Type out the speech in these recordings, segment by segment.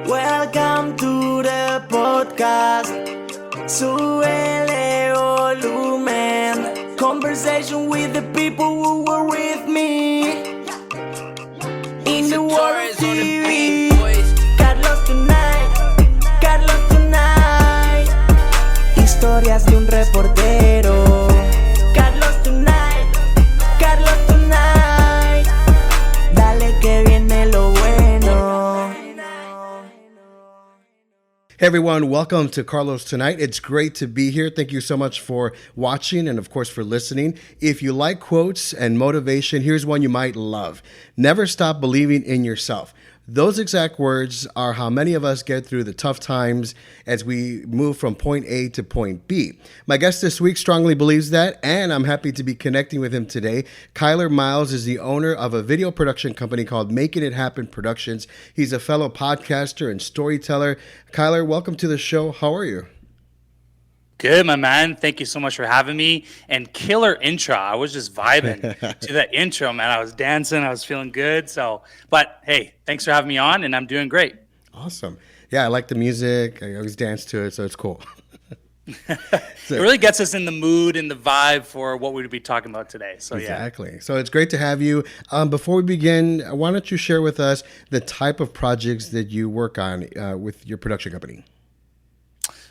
Welcome to the podcast. Súbele volumen. Conversation with the people who were with me in the world TV. Carlos tonight. Historias de un reportero. Carlos tonight. Dale que viene lo bueno. Hey everyone, welcome to Carlos Tonight. It's great to be here. Thank you so much for watching and of course for listening. If you like quotes and motivation, here's one you might love. Never stop believing in yourself. Those exact words are how many of us get through the tough times as we move from point A to point B. My guest this week strongly believes that, and I'm happy to be connecting with him today. Kyler Miles is the owner of a video production company called Making It Happen Productions. He's a fellow podcaster and storyteller. Kyler, welcome to the show. How are you? Good, my man. Thank you so much for having me. And killer intro. I was just vibing to that intro, man. I was dancing. I was feeling good. But hey, thanks for having me on, and I'm doing great. Awesome. Yeah, I like the music. I always dance to it, so it's cool. It really gets us in the mood and the vibe for what we'd be talking about today. So exactly. Yeah. So it's great to have you. Before we begin, why don't you share with us the type of projects that you work on with your production company?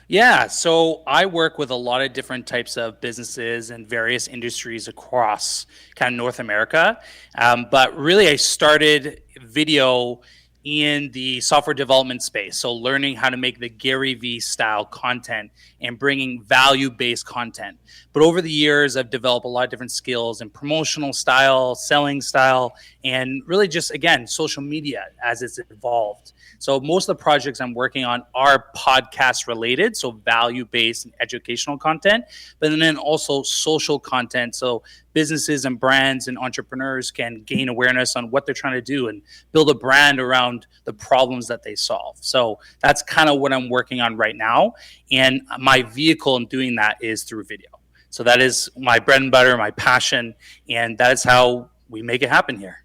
Yeah, so I work with a lot of different types of businesses and various industries across kind of North America. But really, I started video in the software development space. So learning how to make the Gary Vee style content and bringing value-based content. But over the years, I've developed a lot of different skills in promotional style, selling style, and really just, again, social media as it's evolved. So most of the projects I'm working on are podcast related, so value-based and educational content, but then also social content. So businesses and brands and entrepreneurs can gain awareness on what they're trying to do and build a brand around the problems that they solve. So that's kind of what I'm working on right now. And my vehicle in doing that is through video. So that is my bread and butter, my passion, and that is how we make it happen here.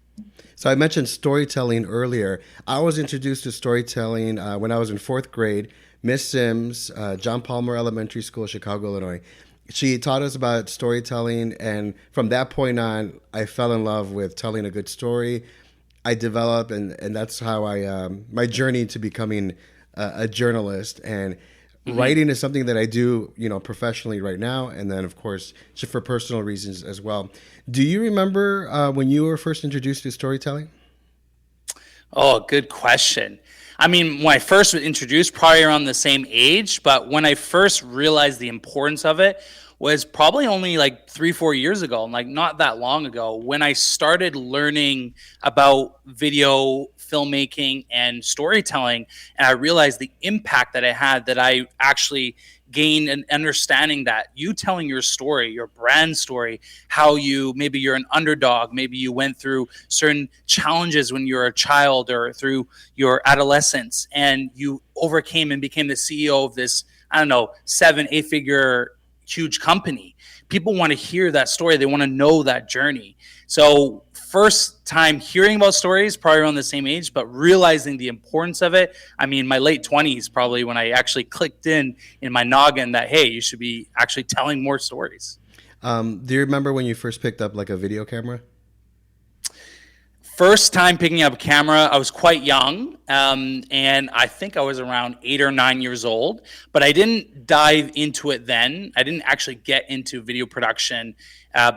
So I mentioned storytelling earlier. I was introduced to storytelling when I was in fourth grade. Miss Sims, John Palmer Elementary School, Chicago, Illinois. She taught us about storytelling, and from that point on, I fell in love with telling a good story. I developed, and that's how my journey to becoming a journalist. And writing is something that I do, professionally right now, and then of course just for personal reasons as well. Do you remember when you were first introduced to storytelling? Oh, good question. I mean, when I first was introduced, probably around the same age, but when I first realized the importance of it was probably only like 3-4 years ago, like not that long ago, when I started learning about video filmmaking and storytelling, and I realized the impact that it had, that I actually gained an understanding that you telling your story, your brand story, how maybe you're an underdog, maybe you went through certain challenges when you were a child or through your adolescence, and you overcame and became the CEO of this, 7-8 figure huge company. People want to hear that story. They want to know that journey. So first time hearing about stories, probably around the same age, but realizing the importance of it. I mean, my late 20s, probably when I actually clicked in my noggin that, hey, you should be actually telling more stories. Do you remember when you first picked up like a video camera? First time picking up a camera, I was quite young, and I think I was around 8 or 9 years old, but I didn't dive into it then. I didn't actually get into video production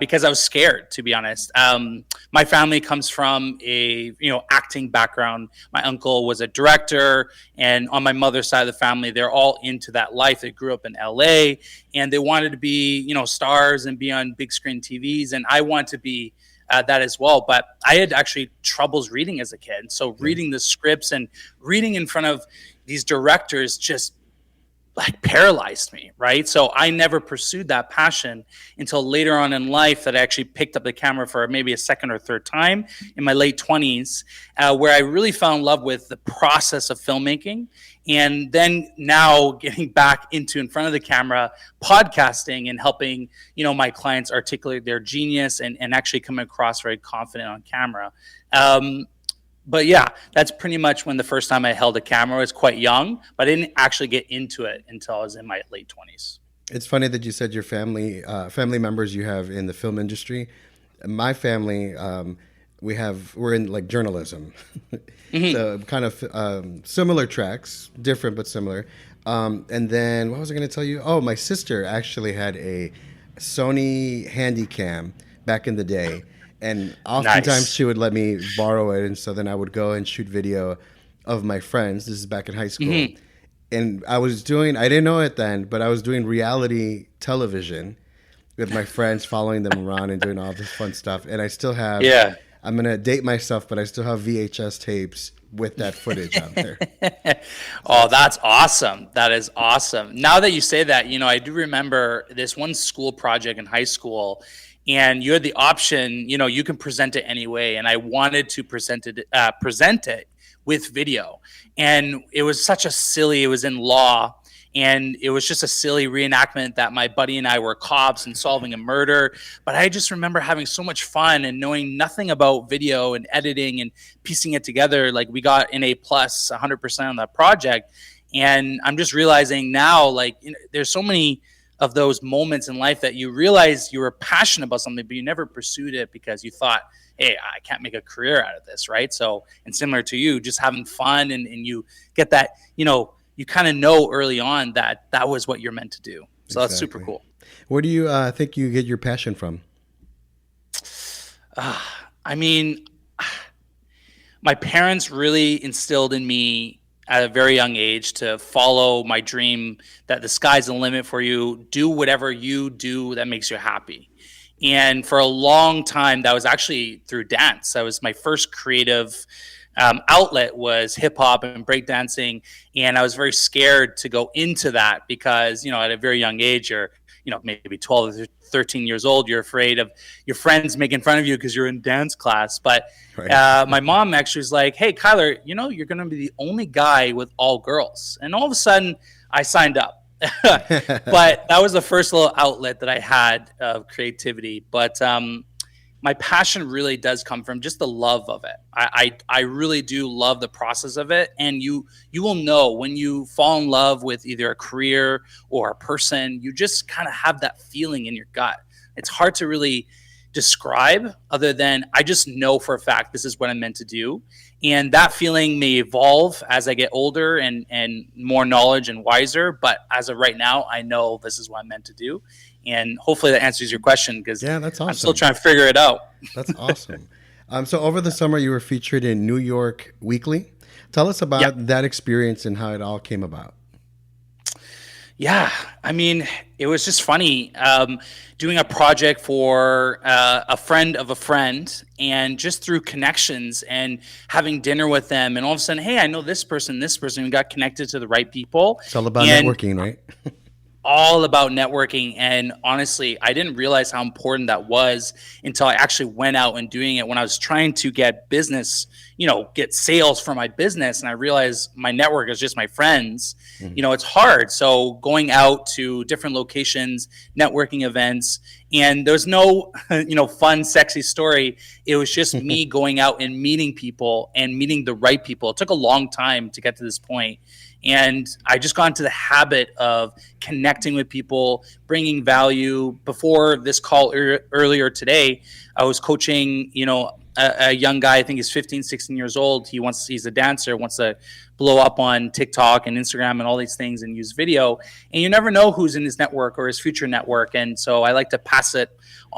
because I was scared, to be honest. My family comes from a acting background. My uncle was a director, and on my mother's side of the family, they're all into that life. They grew up in LA, and they wanted to be stars and be on big screen TVs, and I wanted to be that as well. But I had actually troubles reading as a kid. So reading the scripts and reading in front of these directors just like paralyzed me, right? So I never pursued that passion until later on in life that I actually picked up the camera for maybe a second or third time in my late 20s, where I really fell in love with the process of filmmaking. And then now getting back into in front of the camera, podcasting and helping, my clients articulate their genius and actually come across very confident on camera. But yeah, that's pretty much when the first time I held a camera. I was quite young, but I didn't actually get into it until I was in my late 20s. It's funny that you said your family members you have in the film industry. My family, we're in like journalism, so kind of similar tracks, different but similar. And then what was I going to tell you? Oh, my sister actually had a Sony Handycam back in the day, and oftentimes Nice. she would let me borrow it, and so then I would go and shoot video of my friends. This is back in high school, and I didn't know it then, but I was doing reality television with my friends, following them around and doing all this fun stuff. And I still have, Yeah. I'm going to date myself, but I still have VHS tapes with that footage out there. Oh, that's awesome. That is awesome. Now that you say that, I do remember this one school project in high school, and you had the option, you can present it anyway. And I wanted to present it with video. And it was it was in law. And it was just a silly reenactment that my buddy and I were cops and solving a murder. But I just remember having so much fun and knowing nothing about video and editing and piecing it together. Like, we got an A plus 100% on that project. And I'm just realizing now, like, there's so many of those moments in life that you realize you were passionate about something, but you never pursued it because you thought, hey, I can't make a career out of this, right? So, and similar to you, just having fun and you get that, you kind of know early on that that was what you're meant to do. So that's super Exactly. cool. Where do you think you get your passion from? I mean, my parents really instilled in me at a very young age to follow my dream, that the sky's the limit for you. Do whatever you do that makes you happy. And for a long time, that was actually through dance. That was my first creative outlet, was hip hop and breakdancing. And I was very scared to go into that because, at a very young age, you're, maybe 12 or 13 years old, you're afraid of your friends making fun of you because you're in dance class. But Right. my mom actually was like, hey, Kyler, you're going to be the only guy with all girls. And all of a sudden, I signed up. But that was the first little outlet that I had of creativity. But my passion really does come from just the love of it. I really do love the process of it. And you will know when you fall in love with either a career or a person, you just kind of have that feeling in your gut. It's hard to really describe, other than I just know for a fact this is what I'm meant to do. And that feeling may evolve as I get older and more knowledge and wiser. But as of right now, I know this is what I'm meant to do. And hopefully that answers your question, because Yeah, that's I'm still awesome. trying to figure it out. That's awesome. So over the summer, you were featured in New York Weekly. Tell us Yep. about that experience and how it all came about. Yeah, I mean, it was just funny, doing a project for a friend of a friend, and just through connections and having dinner with them, and all of a sudden, hey, I know this person, we got connected to the right people. It's all about And networking, right? all about networking. And honestly, I didn't realize how important that was until I actually went out and doing it when I was trying to get business, get sales for my business. And I realized my network is just my friends. It's hard. So going out to different locations, networking events, and there's no, fun, sexy story. It was just me going out and meeting people and meeting the right people. It took a long time to get to this point. And I just got into the habit of connecting with people, bringing value. Before this call earlier today, I was coaching, a young guy. I think he's 15, 16 years old. He's a dancer, wants to blow up on TikTok and Instagram and all these things and use video. And you never know who's in his network or his future network. And so I like to pass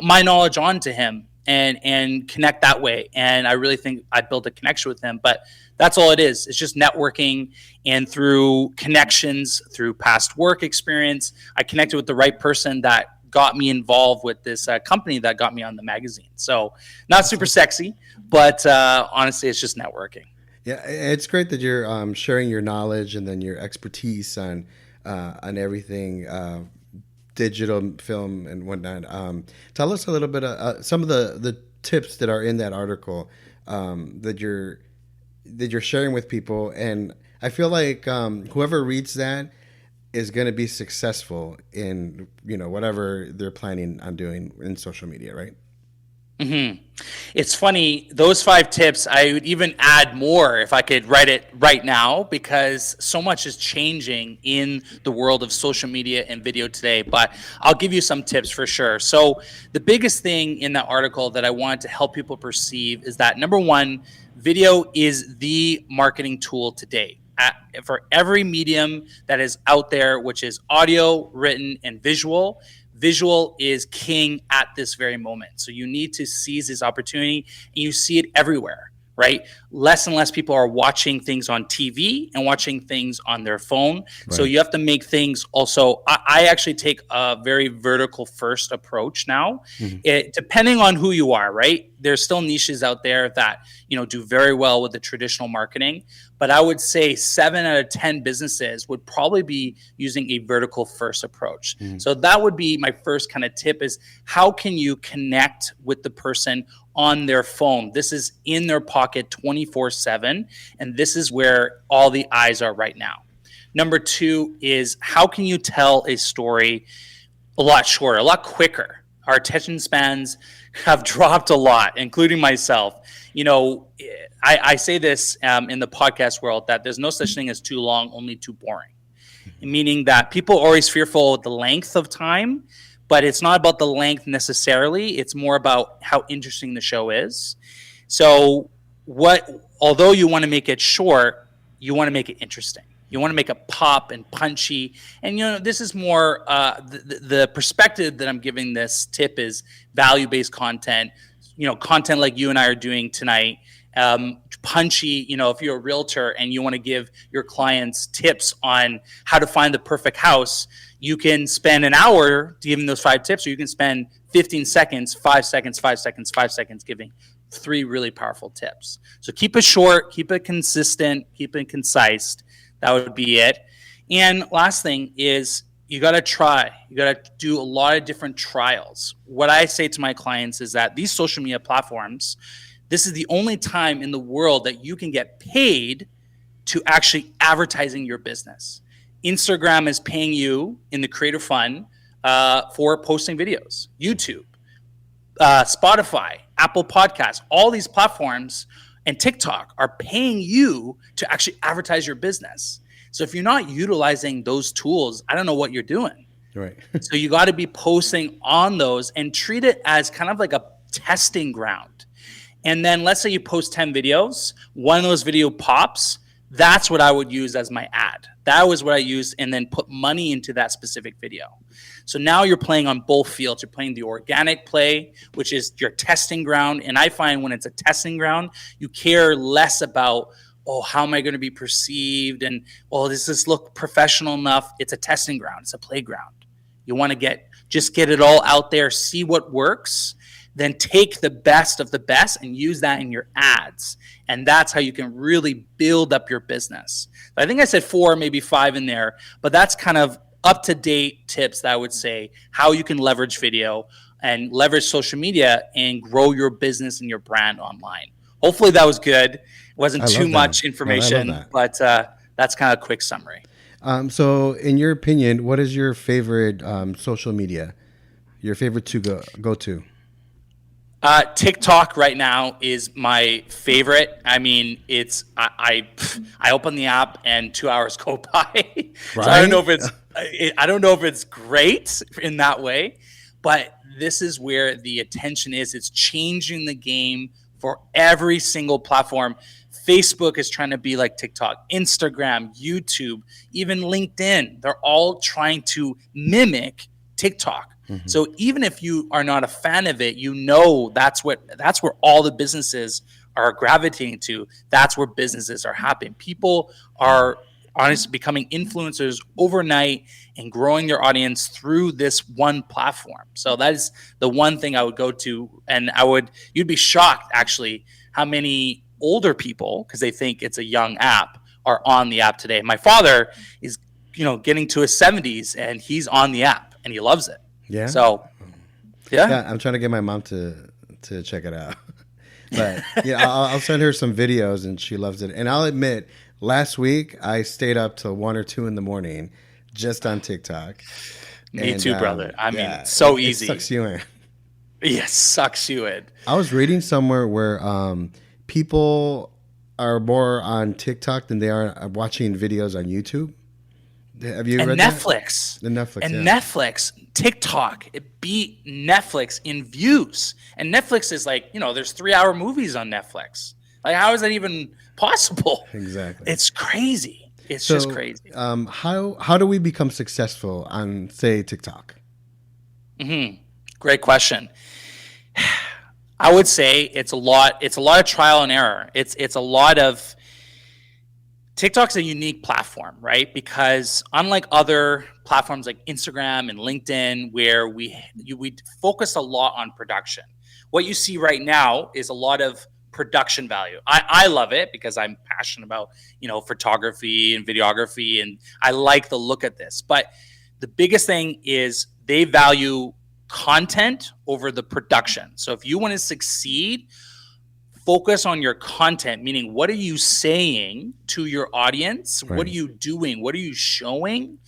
my knowledge on to him and connect that way. And I really think I built a connection with him. But that's all it is. It's just networking, and through connections, through past work experience, I connected with the right person that got me involved with this company that got me on the magazine. So not super sexy, but honestly, it's just networking. Yeah, it's great that you're sharing your knowledge and then your expertise on everything digital, film, and whatnot. Tell us a little bit of some of the tips that are in that article that you're sharing with people, and I feel like whoever reads that is going to be successful in whatever they're planning on doing in social media, right? It's funny, those 5 tips, I would even add more if I could write it right now, because so much is changing in the world of social media and video today. But I'll give you some tips for sure. So, the biggest thing in that article that I wanted to help people perceive is that number one, video is the marketing tool today. For every medium that is out there, which is audio, written, and visual, visual is king at this very moment. So you need to seize this opportunity, and you see it everywhere, right? Less and less people are watching things on TV and watching things on their phone. Right. So you have to make things also. I actually take a very vertical first approach now. Depending on who you are, right? There's still niches out there that, do very well with the traditional marketing. But I would say 7 out of 10 businesses would probably be using a vertical first approach. So that would be my first kind of tip, is how can you connect with the person on their phone? This is in their pocket 24/7, and this is where all the eyes are right now. Number 2 is, how can you tell a story a lot shorter, a lot quicker? Our attention spans have dropped a lot, including myself. I say this in the podcast world, that there's no such thing as too long, only too boring. Meaning that people are always fearful of the length of time, but it's not about the length necessarily. It's more about how interesting the show is. So although you want to make it short, you want to make it interesting. You want to make it pop and punchy. And, this is more the perspective that I'm giving this tip is value-based content, content like you and I are doing tonight. Punchy, if you're a realtor and you want to give your clients tips on how to find the perfect house, you can spend an hour giving those 5 tips, or you can spend 15 seconds, 5 seconds, 5 seconds, 5 seconds, giving 3 really powerful tips. So keep it short, keep it consistent, keep it concise. That would be it. And last thing is, you got to try. You got to do a lot of different trials. What I say to my clients is that these social media platforms, this is the only time in the world that you can get paid to actually advertising your business. Instagram is paying you in the creator fund for posting videos. YouTube, Spotify, Apple Podcasts, all these platforms, and TikTok are paying you to actually advertise your business. So if you're not utilizing those tools, I don't know what you're doing. Right. So you got to be posting on those and treat it as kind of like a testing ground. And then let's say you post 10 videos, one of those video pops. That's what I would use as my ad. That was what I used, and then put money into that specific video. So now you're playing on both fields. You're playing the organic play, which is your testing ground. And I find when it's a testing ground, you care less about, how am I going to be perceived? And, does this look professional enough? It's a testing ground. It's a playground. You want to just get it all out there, see what works, then take the best of the best and use that in your ads. And that's how you can really build up your business. I think I said 4, maybe 5 in there, but that's kind of up-to-date tips that I would say how you can leverage video and leverage social media and grow your business and your brand online. Hopefully that was good. It wasn't too much information, but that's kind of a quick summary. So in your opinion, what is your favorite social media? Your favorite to go to? TikTok right now is my favorite. I mean, I open the app and 2 hours go by. Right? So I don't know if it's great in that way, but this is where the attention is. It's changing the game for every single platform. Facebook is trying to be like TikTok, Instagram, YouTube, even LinkedIn. They're all trying to mimic TikTok. So even if you are not a fan of it, that's where all the businesses are gravitating to. That's where businesses are happening. People are honestly becoming influencers overnight and growing their audience through this one platform. So that is the one thing I would go to, and you'd be shocked actually how many older people, because they think it's a young app, are on the app today. My father is, getting to his 70s and he's on the app and he loves it. Yeah. So, yeah, I'm trying to get my mom to check it out, but I'll send her some videos and she loves it. And I'll admit, last week I stayed up till 1 or 2 in the morning just on TikTok. Me too, brother. I mean, so easy. It sucks you in. Yes, sucks you in. I was reading somewhere where people are more on TikTok than they are watching videos on YouTube. Have you And read that? Netflix. The Netflix, And yeah. Netflix, TikTok, it beat Netflix in views. And Netflix is like, there's 3-hour movies on Netflix. Like, how is that even possible? Exactly. It's crazy. It's just So, crazy. how do we become successful on, say, TikTok? Great question. I would say it's a lot of trial and error. It's a lot of TikTok's a unique platform, right? Because unlike other platforms like Instagram and LinkedIn, where we focus a lot on production, what you see right now is a lot of production value. I love it because I'm passionate about photography and videography, and I like the look at this. But the biggest thing is they value content over the production. So if you want to succeed, focus on your content, meaning what are you saying to your audience? Right. What are you doing? What are you showing?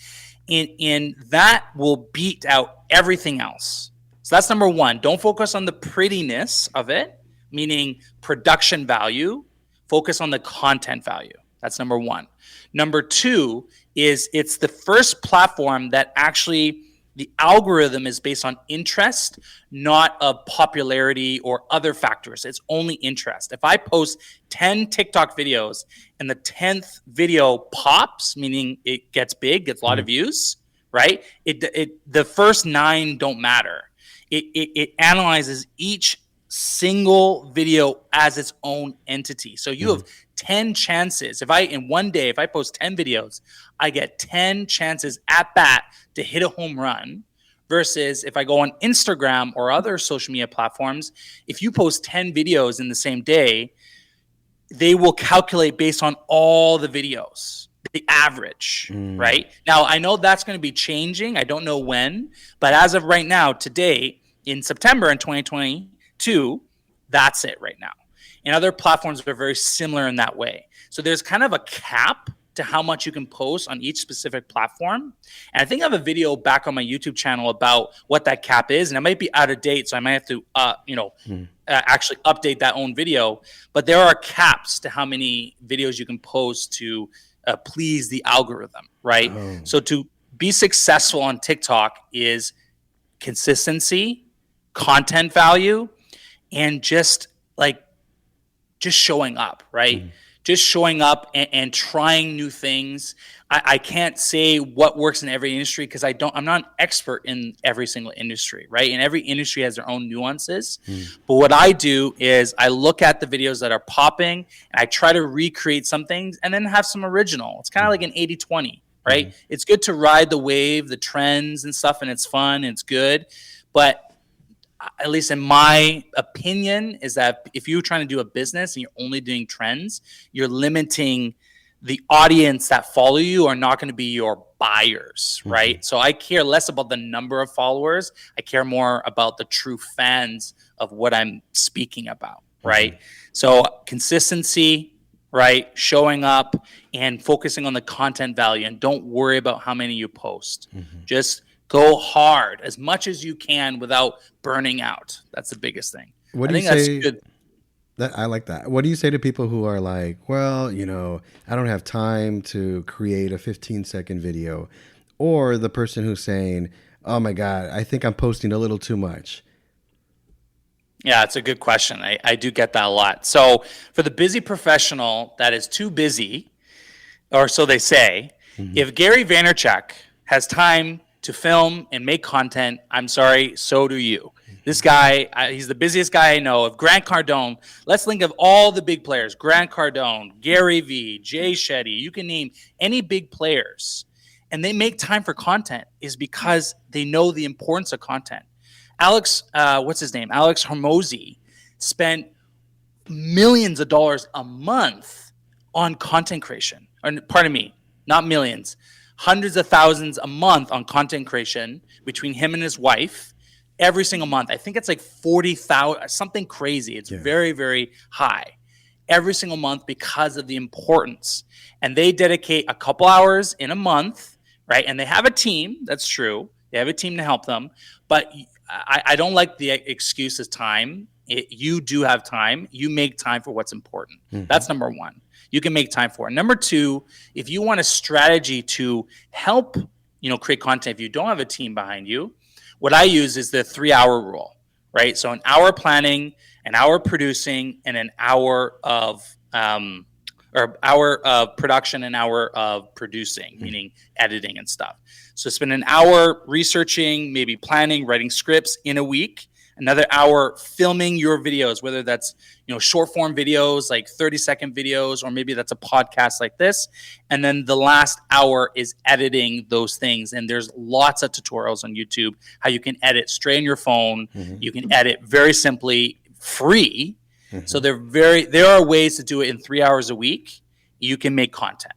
And that will beat out everything else. So that's number one. Don't focus on the prettiness of it, meaning production value. Focus on the content value. That's number one. Number two is it's the first platform that actually the algorithm is based on interest, not of popularity or other factors. It's only interest. If I post 10 TikTok videos and the 10th video pops, meaning it gets big, gets a lot of views, right? The first 9 don't matter. It analyzes each single video as its own entity. So you have 10 chances. In one day, if I post 10 videos, I get 10 chances at bat to hit a home run, versus if I go on Instagram or other social media platforms, if you post 10 videos in the same day, they will calculate based on all the videos, the average, right? Now, I know that's going to be changing. I don't know when, but as of right now, today, in September in 2022, that's it right now. And other platforms are very similar in that way. So there's kind of a cap to how much you can post on each specific platform. And I think I have a video back on my YouTube channel about what that cap is. And it might be out of date, so I might have to, actually update that own video. But there are caps to how many videos you can post to please the algorithm, right? Oh. So to be successful on TikTok is consistency, content value, and just showing up, right? Just showing up and trying new things. I can't say what works in every industry because I'm not an expert in every single industry, right? And every industry has their own nuances. But what I do is I look at the videos that are popping and I try to recreate some things and then have some original. It's kind of like an 80-20, right? It's good to ride the wave, the trends and stuff, and it's fun, and it's good. But at least in my opinion, is that if you're trying to do a business and you're only doing trends, you're limiting the audience that follow you are not going to be your buyers, right? So I care less about the number of followers. I care more about the true fans of what I'm speaking about, right? So consistency, right? Showing up and focusing on the content value, and don't worry about how many you post. Just go hard as much as you can without burning out. That's the biggest thing. What do you say? That's good. I like that. What do you say to people who are like, well, I don't have time to create a 15-second video, or the person who's saying, oh my God, I think I'm posting a little too much? Yeah, it's a good question. I do get that a lot. So for the busy professional that is too busy, or so they say, if Gary Vaynerchuk has time to film and make content, I'm sorry, so do you. This guy, he's the busiest guy I know. Of Grant Cardone, let's think of all the big players. Grant Cardone, Gary Vee, Jay Shetty, you can name any big players. And they make time for content is because they know the importance of content. Alex, what's his name? Alex Hormozy spent millions of dollars a month on content creation. Or, pardon me, not millions. Hundreds of thousands a month on content creation between him and his wife every single month. I think it's like 40,000, something crazy. It's very, very high every single month because of the importance. And they dedicate a couple hours in a month, right? And they have a team, that's true, They have a team to help them. But I don't like the excuse as time. You do have time. You make time for what's important. That's number one. You can make time for it. Number two, if you want a strategy to help, create content, if you don't have a team behind you, what I use is the 3-hour rule, right? So an hour planning, an hour producing, and an hour of production, an hour of producing, meaning editing and stuff. So spend an hour researching, maybe planning, writing scripts in a week. Another hour filming your videos, whether that's short form videos like 30-second videos, or maybe that's a podcast like this. And then the last hour is editing those things. And there's lots of tutorials on YouTube how you can edit straight on your phone. You can edit very simply, free. So there are ways to do it in 3 hours a week. You can make content.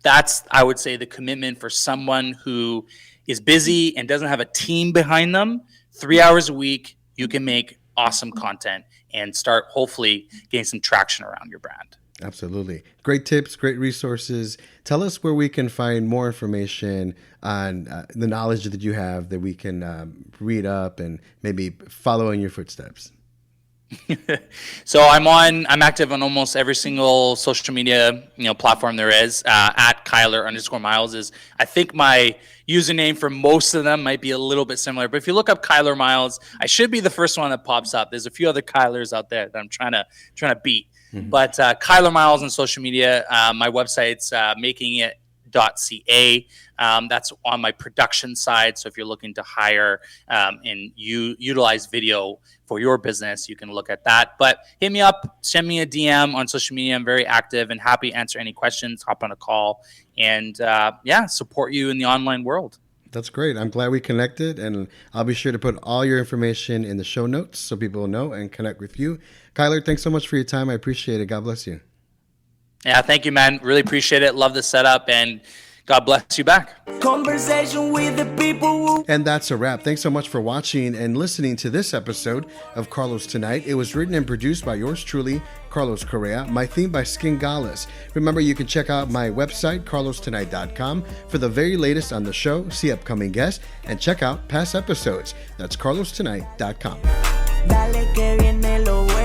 That's, I would say, the commitment for someone who is busy and doesn't have a team behind them. 3 hours a week, you can make awesome content and start hopefully getting some traction around your brand. Absolutely. Great tips, great resources. Tell us where we can find more information on the knowledge that you have that we can read up and maybe follow in your footsteps. So I'm active on almost every single social media platform there is. At Kyler_Miles is, I think, my username for most of them. Might be a little bit similar, but if you look up Kyler Miles, I should be the first one that pops up. There's a few other Kylers out there that I'm trying to beat. But Kyler Miles on social media. My website's makingit.ca. That's on my production side. So if you're looking to hire and utilize video for your business, you can look at that. But hit me up, send me a DM on social media. I'm very active and happy to answer any questions, hop on a call, and support you in the online world. That's great. I'm glad we connected, and I'll be sure to put all your information in the show notes so people will know and connect with you. Kyler, thanks so much for your time. I appreciate it. God bless you. Yeah, thank you, man. Really appreciate it. Love the setup, and God bless you back. Conversation with the people. And that's a wrap. Thanks so much for watching and listening to this episode of Carlos Tonight. It was written and produced by yours truly, Carlos Correa. My theme by Sken, Galis. Remember, you can check out my website, carlostonight.com, for the very latest on the show, see upcoming guests, and check out past episodes. That's carlostonight.com. Dale que viene lo bueno.